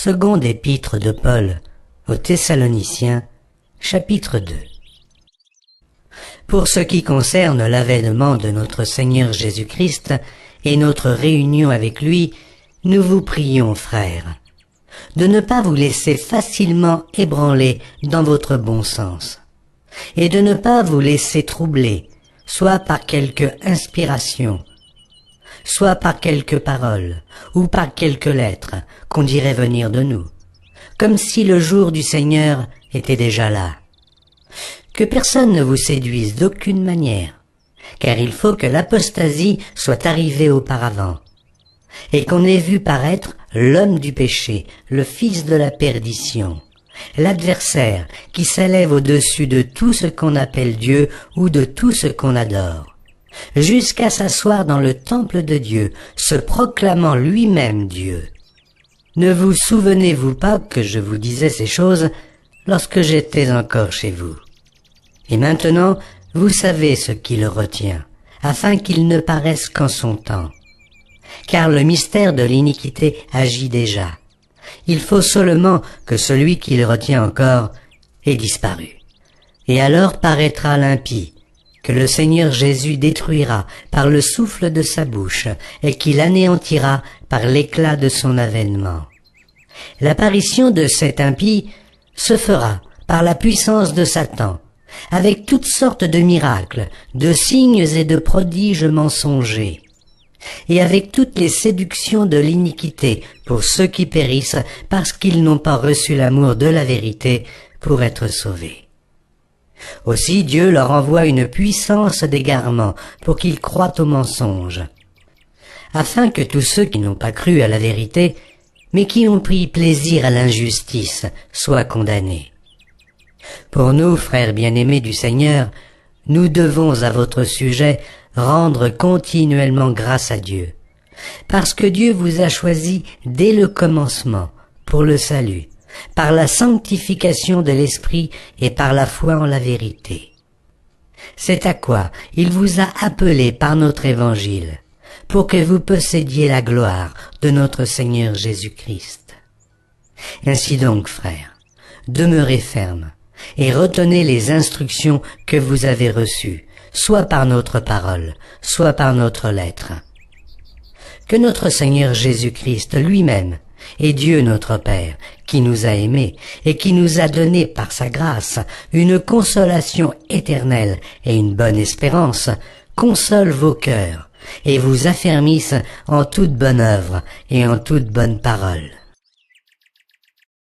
Seconde épître de Paul aux Thessaloniciens, chapitre 2. Pour ce qui concerne l'avènement de notre Seigneur Jésus-Christ et notre réunion avec lui, nous vous prions, frères, de ne pas vous laisser facilement ébranler dans votre bon sens, et de ne pas vous laisser troubler, soit par quelque inspiration, soit par quelques paroles, ou par quelques lettres qu'on dirait venir de nous, comme si le jour du Seigneur était déjà là. Que personne ne vous séduise d'aucune manière, car il faut que l'apostasie soit arrivée auparavant, et qu'on ait vu paraître l'homme du péché, le fils de la perdition, l'adversaire qui s'élève au-dessus de tout ce qu'on appelle Dieu ou de tout ce qu'on adore, jusqu'à s'asseoir dans le temple de Dieu, se proclamant lui-même Dieu. Ne vous souvenez-vous pas que je vous disais ces choses lorsque j'étais encore chez vous? Et maintenant, vous savez ce qui le retient, afin qu'il ne paraisse qu'en son temps. Car le mystère de l'iniquité agit déjà. Il faut seulement que celui qui le retient encore ait disparu. Et alors paraîtra l'impie, que le Seigneur Jésus détruira par le souffle de sa bouche et qu'il anéantira par l'éclat de son avènement. L'apparition de cet impie se fera par la puissance de Satan, avec toutes sortes de miracles, de signes et de prodiges mensongers, et avec toutes les séductions de l'iniquité pour ceux qui périssent parce qu'ils n'ont pas reçu l'amour de la vérité pour être sauvés. Aussi Dieu leur envoie une puissance d'égarement pour qu'ils croient au mensonge, afin que tous ceux qui n'ont pas cru à la vérité, mais qui ont pris plaisir à l'injustice, soient condamnés. Pour nous, frères bien-aimés du Seigneur, nous devons à votre sujet rendre continuellement grâce à Dieu, parce que Dieu vous a choisi dès le commencement pour le salut, par la sanctification de l'Esprit et par la foi en la vérité. C'est à quoi il vous a appelé par notre évangile, pour que vous possédiez la gloire de notre Seigneur Jésus-Christ. Ainsi donc, frères, demeurez fermes et retenez les instructions que vous avez reçues, soit par notre parole, soit par notre lettre. Que notre Seigneur Jésus-Christ lui-même et Dieu notre Père, qui nous a aimés et qui nous a donné par sa grâce une consolation éternelle et une bonne espérance, console vos cœurs et vous affermisse en toute bonne œuvre et en toute bonne parole.